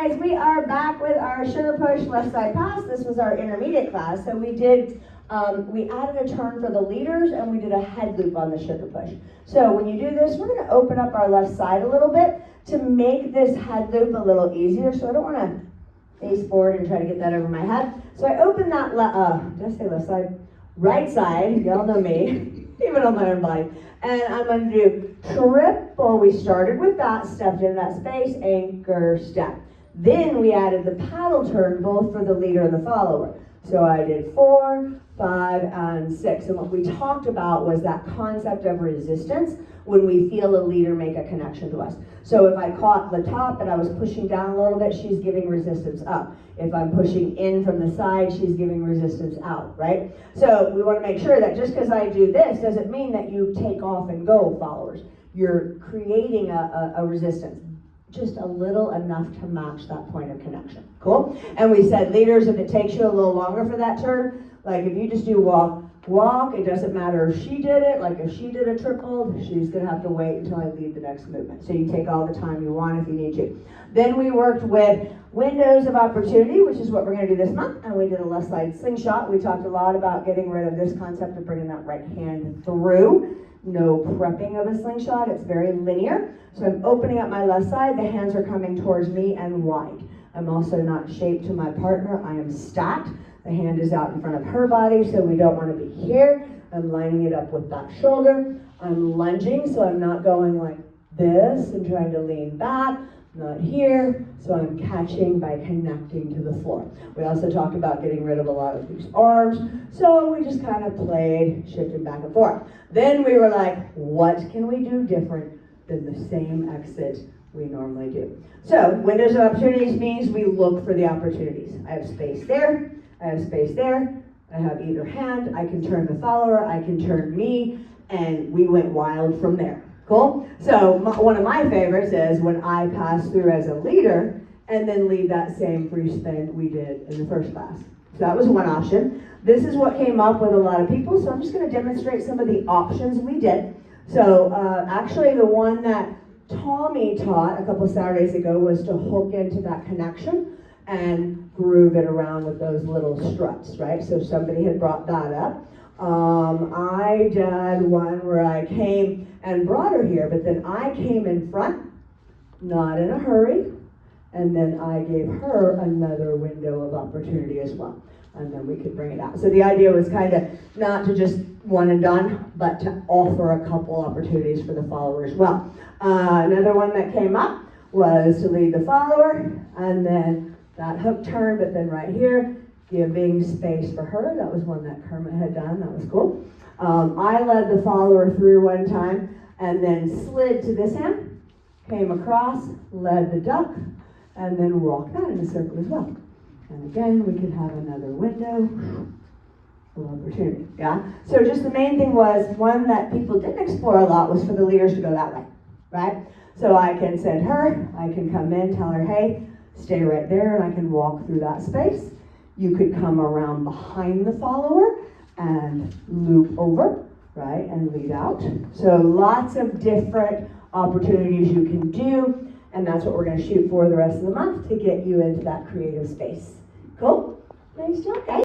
Guys, we are back with our sugar push left side pass. This was our intermediate class. So we did, we added a turn for the leaders and we did a head loop on the sugar push. So when you do this, we're going to open up our left side a little bit to make this head loop a little easier. So I don't want to face forward and try to get that over my head. So I open that, did I say left side? Right side, y'all know me, even on my own body. And I'm going to do triple. We started with that, stepped into that space, anchor, step. Then we added the paddle turn both for the leader and the follower. So I did 4, 5, and 6. And what we talked about was that concept of resistance when we feel a leader make a connection to us. So if I caught the top and I was pushing down a little bit, she's giving resistance up. If I'm pushing in from the side, she's giving resistance out, right? So we want to make sure that just because I do this doesn't mean that you take off and go, followers. You're creating a resistance. Just a little enough to match that point of connection. Cool? And we said, leaders, if it takes you a little longer for that turn, like if you just do walk, walk, it doesn't matter if she did it, like if she did a triple, she's going to have to wait until I lead the next movement. So you take all the time you want if you need to. Then we worked with windows of opportunity, which is what we're going to do this month, and we did a left side slingshot. We talked a lot about getting rid of this concept of bringing that right hand through. No prepping of a slingshot, it's very linear. So I'm opening up my left side, the hands are coming towards me and wide. I'm also not shaped to my partner, I am stacked. The hand is out in front of her body, so we don't want to be here. I'm lining it up with that shoulder. I'm lunging, so I'm not going like this and trying to lean back. Not here, so I'm catching by connecting to the floor. We also talked about getting rid of a lot of loose arms, so we just kind of played, shifting back and forth. Then we were like, what can we do different than the same exit we normally do? So windows of opportunities means we look for the opportunities. I have space there, I have space there, I have either hand, I can turn the follower, I can turn me, and we went wild from there. Cool? So one of my favorites is when I pass through as a leader and then lead that same free spin we did in the first class. So that was one option. This is what came up with a lot of people, so I'm just going to demonstrate some of the options we did. So actually the one that Tommy taught a couple Saturdays ago was to hook into that connection and groove it around with those little struts, right? So somebody had brought that up. I did one where I came and brought her here, but then I came in front, not in a hurry, and then I gave her another window of opportunity as well. And then we could bring it out. So the idea was kind of not to just one and done, but to offer a couple opportunities for the follower as well. Another one that came up was to lead the follower, and then that hook turn, but then right here, giving space for her. That was one that Kermit had done. That was cool. I led the follower through one time and then slid to this hand, came across, led the duck, and then walked that in a circle as well. And again, we could have another window of opportunity. Yeah? So just the main thing was, one that people didn't explore a lot was for the leaders to go that way, right? So I can send her, I can come in, tell her, hey, stay right there, and I can walk through that space. You could come around behind the follower and loop over, right, and lead out. So lots of different opportunities you can do, and that's what we're going to shoot for the rest of the month to get you into that creative space. Cool? Nice job, guys.